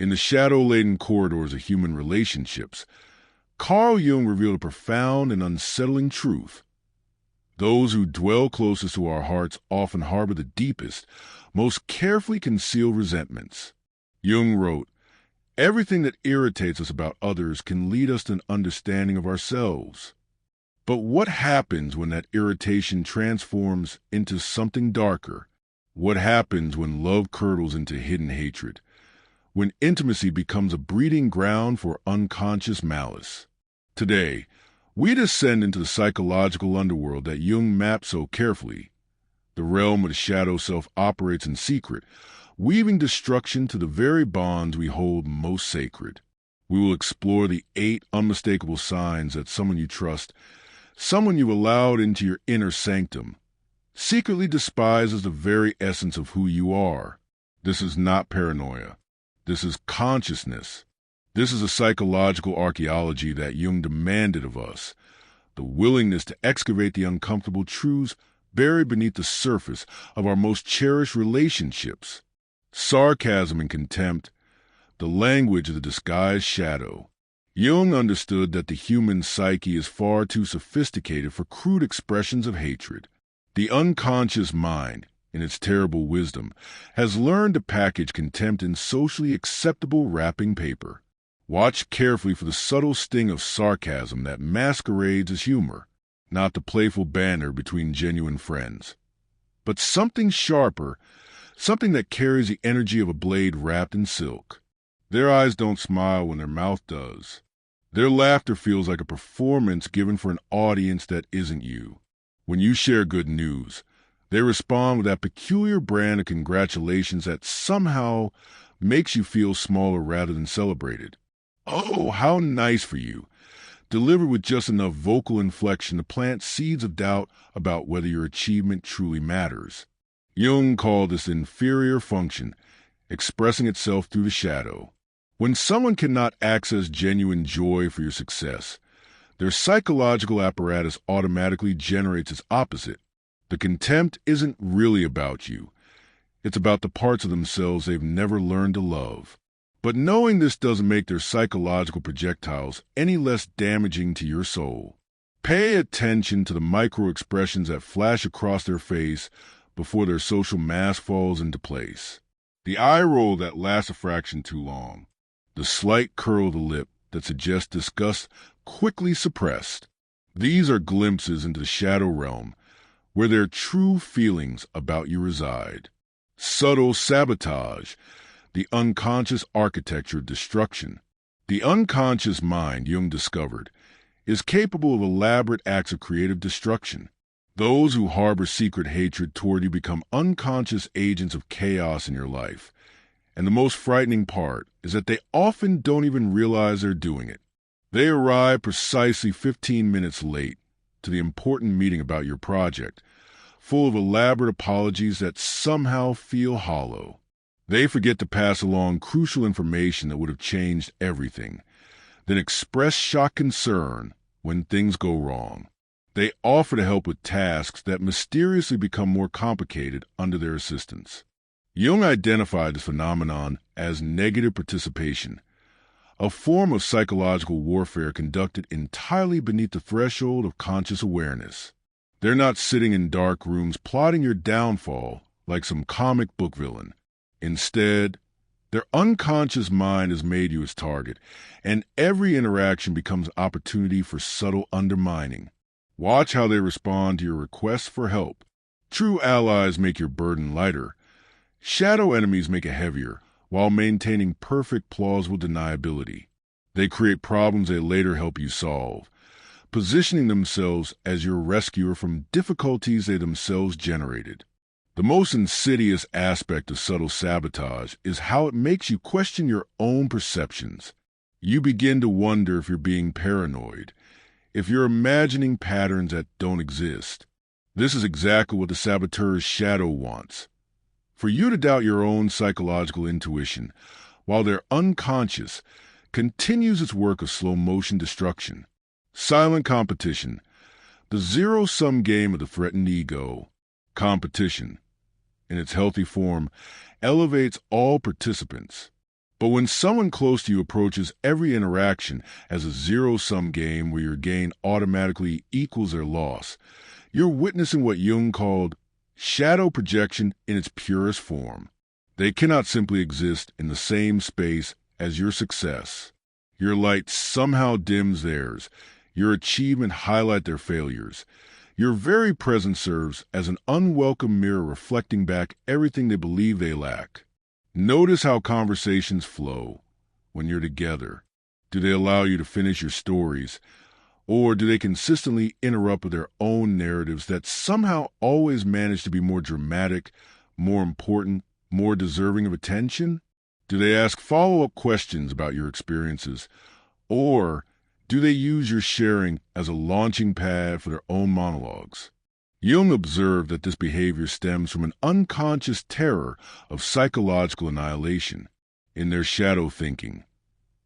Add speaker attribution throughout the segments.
Speaker 1: In the shadow-laden corridors of human relationships, Carl Jung revealed a profound and unsettling truth. Those who dwell closest to our hearts often harbor the deepest, most carefully concealed resentments. Jung wrote, "Everything that irritates us about others can lead us to an understanding of ourselves." But what happens when that irritation transforms into something darker? What happens when love curdles into hidden hatred? When intimacy becomes a breeding ground for unconscious malice? Today, we descend into the psychological underworld that Jung mapped so carefully. The realm of the shadow self operates in secret, weaving destruction to the very bonds we hold most sacred. We will explore the 8 unmistakable signs that someone you trust, someone you've allowed into your inner sanctum, secretly despises the very essence of who you are. This is not paranoia. This is consciousness. This is a psychological archaeology that Jung demanded of us, the willingness to excavate the uncomfortable truths buried beneath the surface of our most cherished relationships. Sarcasm and contempt, the language of the disguised shadow. Jung understood that the human psyche is far too sophisticated for crude expressions of hatred. The unconscious mind, in its terrible wisdom, has learned to package contempt in socially acceptable wrapping paper. Watch carefully for the subtle sting of sarcasm that masquerades as humor, not the playful banter between genuine friends, but something sharper, something that carries the energy of a blade wrapped in silk. Their eyes don't smile when their mouth does. Their laughter feels like a performance given for an audience that isn't you. When you share good news, they respond with that peculiar brand of congratulations that somehow makes you feel smaller rather than celebrated. "Oh, how nice for you," delivered with just enough vocal inflection to plant seeds of doubt about whether your achievement truly matters. Jung called this inferior function, expressing itself through the shadow. When someone cannot access genuine joy for your success, their psychological apparatus automatically generates its opposite. The contempt isn't really about you. It's about the parts of themselves they've never learned to love. But knowing this doesn't make their psychological projectiles any less damaging to your soul. Pay attention to the micro-expressions that flash across their face before their social mask falls into place. The eye roll that lasts a fraction too long. The slight curl of the lip that suggests disgust quickly suppressed. These are glimpses into the shadow realm where their true feelings about you reside. Subtle sabotage, the unconscious architecture of destruction. The unconscious mind, Jung discovered, is capable of elaborate acts of creative destruction. Those who harbor secret hatred toward you become unconscious agents of chaos in your life. And the most frightening part is that they often don't even realize they're doing it. They arrive precisely 15 minutes late to the important meeting about your project, full of elaborate apologies that somehow feel hollow. They forget to pass along crucial information that would have changed everything, then express shocked concern when things go wrong. They offer to help with tasks that mysteriously become more complicated under their assistance. Jung identified this phenomenon as negative participation, a form of psychological warfare conducted entirely beneath the threshold of conscious awareness. They're not sitting in dark rooms plotting your downfall like some comic book villain. Instead, their unconscious mind has made you its target, and every interaction becomes an opportunity for subtle undermining. Watch how they respond to your requests for help. True allies make your burden lighter. Shadow enemies make it heavier, while maintaining perfect plausible deniability. They create problems they later help you solve, positioning themselves as your rescuer from difficulties they themselves generated. The most insidious aspect of subtle sabotage is how it makes you question your own perceptions. You begin to wonder if you're being paranoid, if you're imagining patterns that don't exist. This is exactly what the saboteur's shadow wants. For you to doubt your own psychological intuition, while their unconscious continues its work of slow-motion destruction. Silent competition, the zero-sum game of the threatened ego. Competition, in its healthy form, elevates all participants. But when someone close to you approaches every interaction as a zero-sum game where your gain automatically equals their loss, you're witnessing what Jung called shadow projection in its purest form. They cannot simply exist in the same space as your success. Your light somehow dims theirs. Your achievement highlights their failures. Your very presence serves as an unwelcome mirror reflecting back everything they believe they lack. Notice how conversations flow when you're together. Do they allow you to finish your stories, or do they consistently interrupt with their own narratives that somehow always manage to be more dramatic, more important, more deserving of attention? Do they ask follow-up questions about your experiences, or do they use your sharing as a launching pad for their own monologues? Jung observed that this behavior stems from an unconscious terror of psychological annihilation. In their shadow thinking,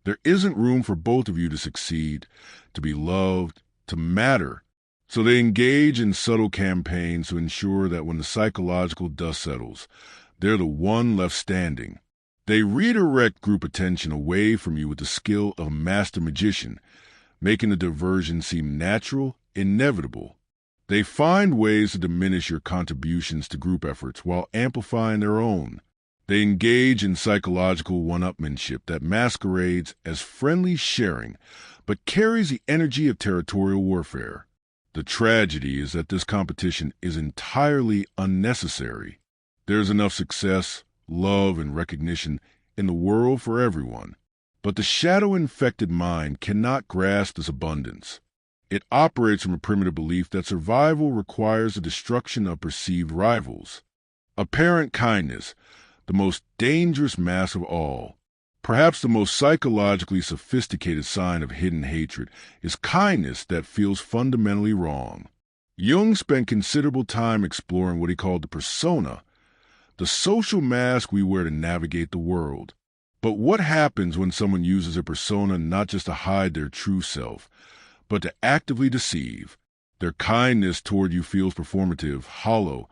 Speaker 1: there isn't room for both of you to succeed, to be loved, to matter. So they engage in subtle campaigns to ensure that when the psychological dust settles, they're the one left standing. They redirect group attention away from you with the skill of a master magician, making the diversion seem natural, inevitable. They find ways to diminish your contributions to group efforts while amplifying their own. They engage in psychological one-upmanship that masquerades as friendly sharing, but carries the energy of territorial warfare. The tragedy is that this competition is entirely unnecessary. There's enough success, love, and recognition in the world for everyone. But the shadow-infected mind cannot grasp this abundance. It operates from a primitive belief that survival requires the destruction of perceived rivals. Apparent kindness, the most dangerous mask of all, perhaps the most psychologically sophisticated sign of hidden hatred, is kindness that feels fundamentally wrong. Jung spent considerable time exploring what he called the persona, the social mask we wear to navigate the world. But what happens when someone uses a persona not just to hide their true self, but to actively deceive? Their kindness toward you feels performative, hollow,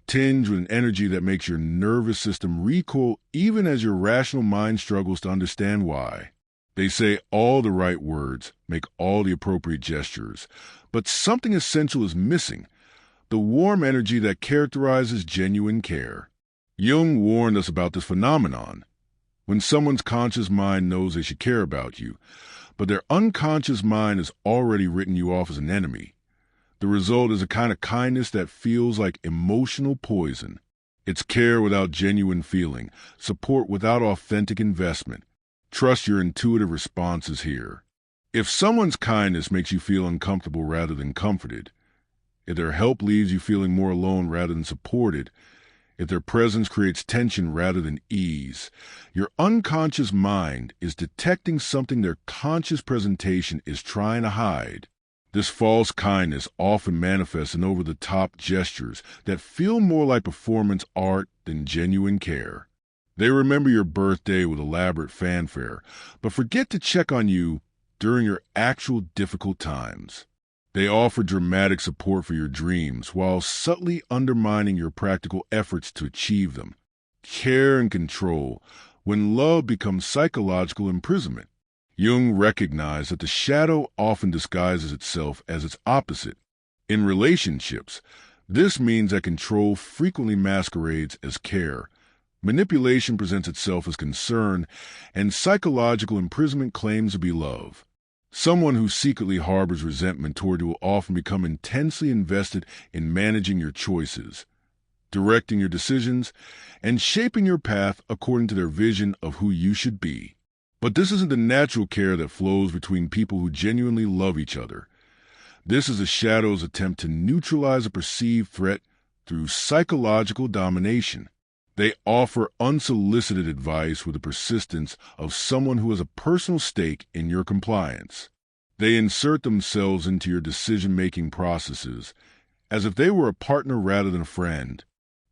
Speaker 1: tinged with an energy that makes your nervous system recoil even as your rational mind struggles to understand why. They say all the right words, make all the appropriate gestures, but something essential is missing, the warm energy that characterizes genuine care. Jung warned us about this phenomenon. When someone's conscious mind knows they should care about you, but their unconscious mind has already written you off as an enemy, the result is a kind of kindness that feels like emotional poison. It's care without genuine feeling, support without authentic investment. Trust your intuitive responses here. If someone's kindness makes you feel uncomfortable rather than comforted, if their help leaves you feeling more alone rather than supported, if their presence creates tension rather than ease, your unconscious mind is detecting something their conscious presentation is trying to hide. This false kindness often manifests in over-the-top gestures that feel more like performance art than genuine care. They remember your birthday with elaborate fanfare, but forget to check on you during your actual difficult times. They offer dramatic support for your dreams while subtly undermining your practical efforts to achieve them. Care and control, when love becomes psychological imprisonment. Jung recognized that the shadow often disguises itself as its opposite. In relationships, this means that control frequently masquerades as care, manipulation presents itself as concern, and psychological imprisonment claims to be love. Someone who secretly harbors resentment toward you will often become intensely invested in managing your choices, directing your decisions, and shaping your path according to their vision of who you should be. But this isn't the natural care that flows between people who genuinely love each other. This is a shadow's attempt to neutralize a perceived threat through psychological domination. They offer unsolicited advice with the persistence of someone who has a personal stake in your compliance. They insert themselves into your decision-making processes as if they were a partner rather than a friend.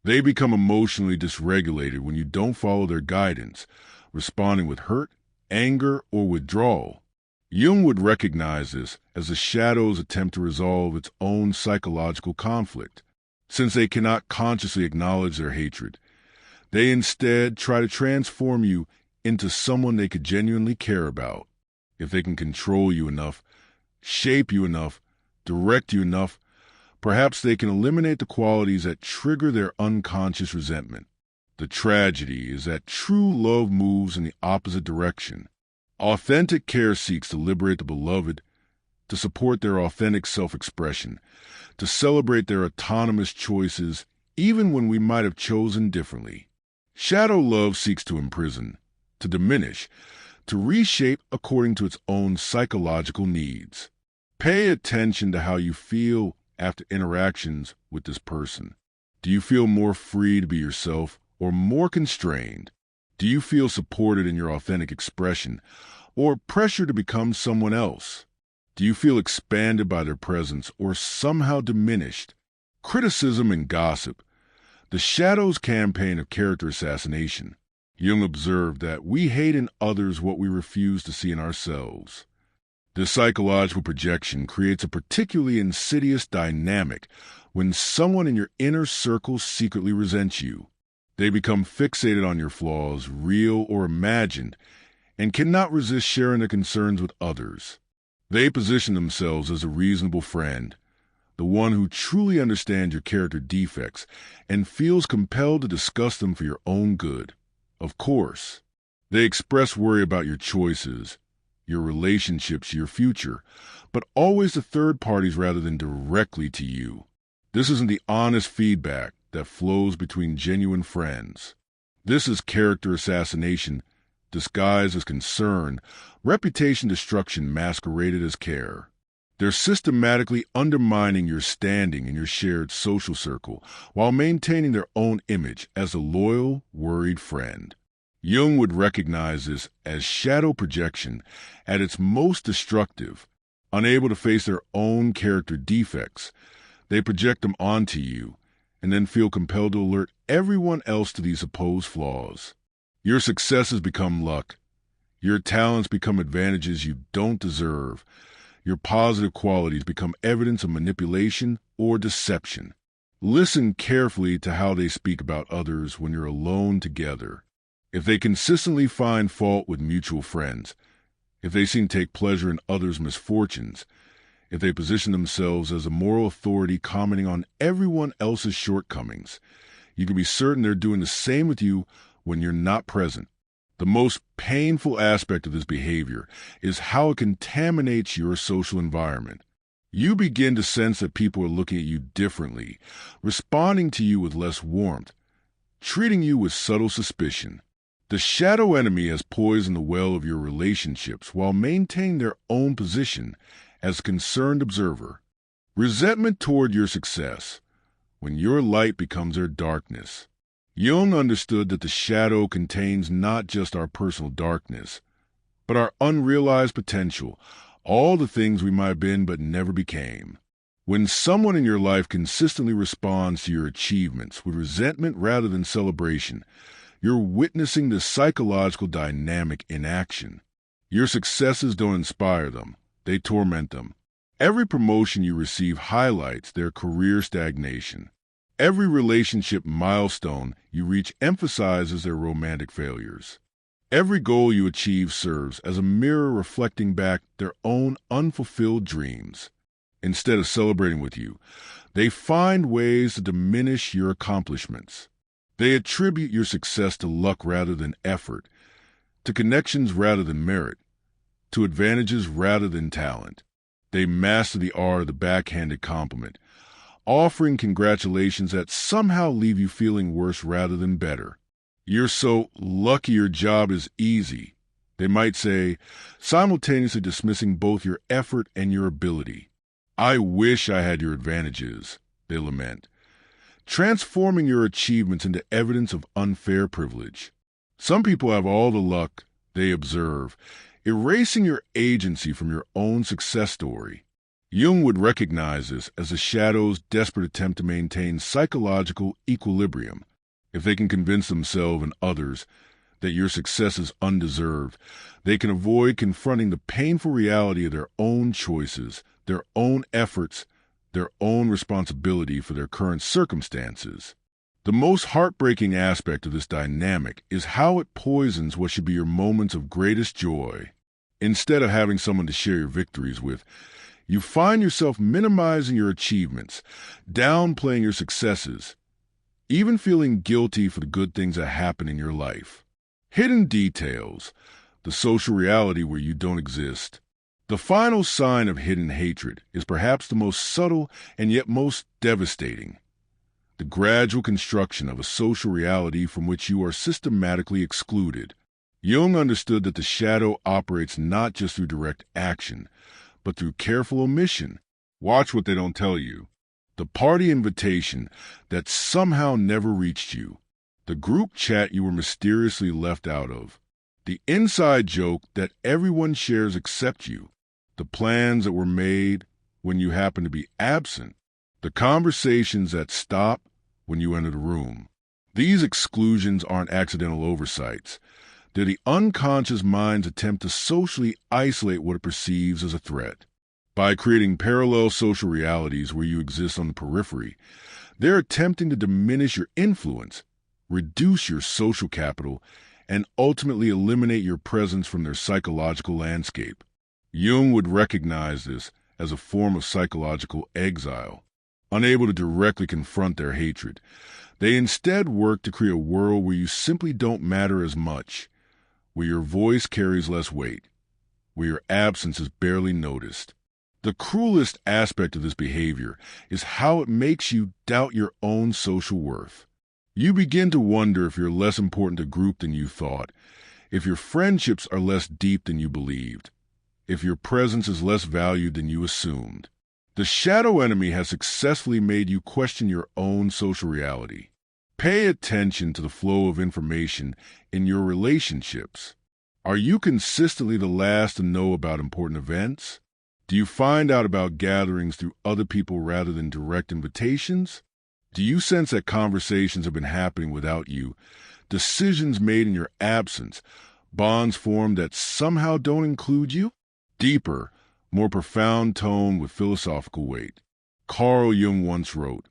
Speaker 1: They become emotionally dysregulated when you don't follow their guidance, responding with hurt, anger, or withdrawal. Jung would recognize this as the shadow's attempt to resolve its own psychological conflict. Since they cannot consciously acknowledge their hatred, they instead try to transform you into someone they could genuinely care about. If they can control you enough, shape you enough, direct you enough, perhaps they can eliminate the qualities that trigger their unconscious resentment. The tragedy is that true love moves in the opposite direction. Authentic care seeks to liberate the beloved, to support their authentic self-expression, to celebrate their autonomous choices even when we might have chosen differently. Shadow love seeks to imprison, to diminish, to reshape according to its own psychological needs. Pay attention to how you feel after interactions with this person. Do you feel more free to be yourself or more constrained? Do you feel supported in your authentic expression or pressure to become someone else? Do you feel expanded by their presence or somehow diminished? Criticism and gossip. The shadow's campaign of character assassination. Jung observed that we hate in others what we refuse to see in ourselves. This psychological projection creates a particularly insidious dynamic when someone in your inner circle secretly resents you. They become fixated on your flaws, real or imagined, and cannot resist sharing their concerns with others. They position themselves as a reasonable friend, the one who truly understands your character defects and feels compelled to discuss them for your own good. Of course, they express worry about your choices, your relationships, your future, but always to third parties rather than directly to you. This isn't the honest feedback that flows between genuine friends. This is character assassination disguised as concern, reputation destruction masqueraded as care. They're systematically undermining your standing in your shared social circle while maintaining their own image as a loyal, worried friend. Jung would recognize this as shadow projection at its most destructive. Unable to face their own character defects, they project them onto you and then feel compelled to alert everyone else to these supposed flaws. Your successes become luck. Your talents become advantages you don't deserve. Your positive qualities become evidence of manipulation or deception. Listen carefully to how they speak about others when you're alone together. If they consistently find fault with mutual friends, if they seem to take pleasure in others' misfortunes, if they position themselves as a moral authority commenting on everyone else's shortcomings, you can be certain they're doing the same with you when you're not present. The most painful aspect of this behavior is how it contaminates your social environment. You begin to sense that people are looking at you differently, responding to you with less warmth, treating you with subtle suspicion. The shadow enemy has poisoned the well of your relationships while maintaining their own position as a concerned observer. Resentment toward your success, when your light becomes their darkness. Jung understood that the shadow contains not just our personal darkness, but our unrealized potential, all the things we might have been but never became. When someone in your life consistently responds to your achievements with resentment rather than celebration, you're witnessing the psychological dynamic in action. Your successes don't inspire them, they torment them. Every promotion you receive highlights their career stagnation. Every relationship milestone you reach emphasizes their romantic failures. Every goal you achieve serves as a mirror reflecting back their own unfulfilled dreams. Instead of celebrating with you, they find ways to diminish your accomplishments. They attribute your success to luck rather than effort, to connections rather than merit, to advantages rather than talent. They master the art of the backhanded compliment, offering congratulations that somehow leave you feeling worse rather than better. You're so lucky your job is easy, they might say, simultaneously dismissing both your effort and your ability. I wish I had your advantages, they lament, transforming your achievements into evidence of unfair privilege. Some people have all the luck, they observe, erasing your agency from your own success story. Jung would recognize this as the shadow's desperate attempt to maintain psychological equilibrium. If they can convince themselves and others that your success is undeserved, they can avoid confronting the painful reality of their own choices, their own efforts, their own responsibility for their current circumstances. The most heartbreaking aspect of this dynamic is how it poisons what should be your moments of greatest joy. Instead of having someone to share your victories with, you find yourself minimizing your achievements, downplaying your successes, even feeling guilty for the good things that happen in your life. Hidden details, the social reality where you don't exist. The final sign of hidden hatred is perhaps the most subtle and yet most devastating. The gradual construction of a social reality from which you are systematically excluded. Jung understood that the shadow operates not just through direct action, but through careful omission. Watch what they don't tell you. The party invitation that somehow never reached you. The group chat you were mysteriously left out of. The inside joke that everyone shares except you. The plans that were made when you happen to be absent. The conversations that stop when you enter the room. These exclusions aren't accidental oversights. They're the unconscious mind's attempt to socially isolate what it perceives as a threat. By creating parallel social realities where you exist on the periphery, they're attempting to diminish your influence, reduce your social capital, and ultimately eliminate your presence from their psychological landscape. Jung would recognize this as a form of psychological exile. Unable to directly confront their hatred, they instead work to create a world where you simply don't matter as much, where your voice carries less weight, where your absence is barely noticed. The cruelest aspect of this behavior is how it makes you doubt your own social worth. You begin to wonder if you're less important to a group than you thought, if your friendships are less deep than you believed, if your presence is less valued than you assumed. The shadow enemy has successfully made you question your own social reality. Pay attention to the flow of information in your relationships. Are you consistently the last to know about important events? Do you find out about gatherings through other people rather than direct invitations? Do you sense that conversations have been happening without you, decisions made in your absence, bonds formed that somehow don't include you? Deeper, more profound tone with philosophical weight. Carl Jung once wrote,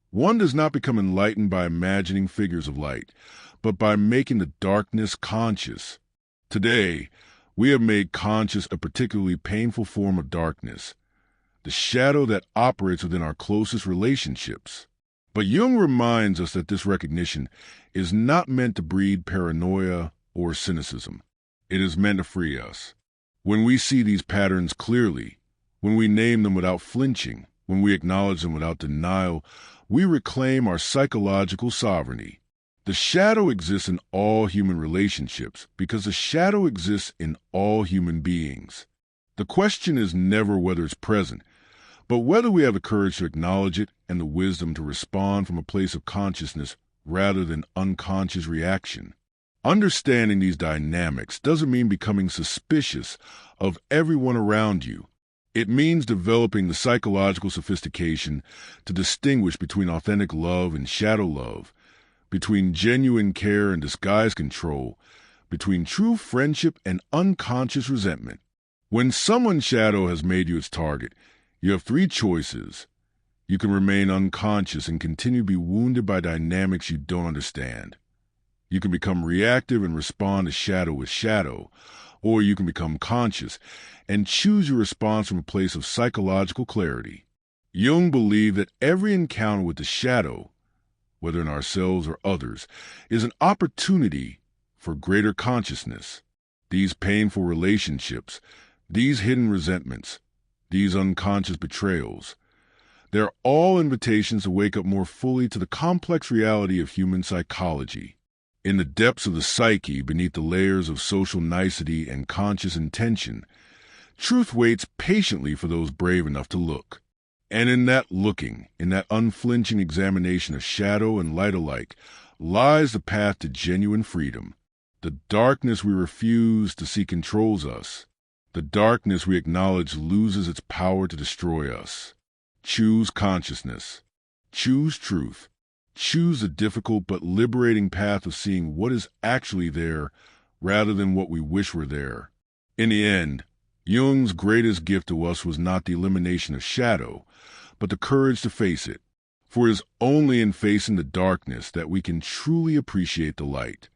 Speaker 1: "One does not become enlightened by imagining figures of light, but by making the darkness conscious." Today, we have made conscious a particularly painful form of darkness, the shadow that operates within our closest relationships. But Jung reminds us that this recognition is not meant to breed paranoia or cynicism. It is meant to free us. When we see these patterns clearly, when we name them without flinching, when we acknowledge them without denial, we reclaim our psychological sovereignty. The shadow exists in all human relationships because the shadow exists in all human beings. The question is never whether it's present, but whether we have the courage to acknowledge it and the wisdom to respond from a place of consciousness rather than unconscious reaction. Understanding these dynamics doesn't mean becoming suspicious of everyone around you. It means developing the psychological sophistication to distinguish between authentic love and shadow love, between genuine care and disguised control, between true friendship and unconscious resentment. When someone's shadow has made you its target, you have three choices. You can remain unconscious and continue to be wounded by dynamics you don't understand. You can become reactive and respond to shadow with shadow, or you can become conscious and choose your response from a place of psychological clarity. Jung believed that every encounter with the shadow, whether in ourselves or others, is an opportunity for greater consciousness. These painful relationships, these hidden resentments, these unconscious betrayals, they're all invitations to wake up more fully to the complex reality of human psychology. In the depths of the psyche, beneath the layers of social nicety and conscious intention, truth waits patiently for those brave enough to look. And in that looking, in that unflinching examination of shadow and light alike, lies the path to genuine freedom. The darkness we refuse to see controls us. The darkness we acknowledge loses its power to destroy us. Choose consciousness. Choose truth. Choose the difficult but liberating path of seeing what is actually there rather than what we wish were there. In the end, Jung's greatest gift to us was not the elimination of shadow, but the courage to face it, For it is only in facing the darkness that we can truly appreciate the light.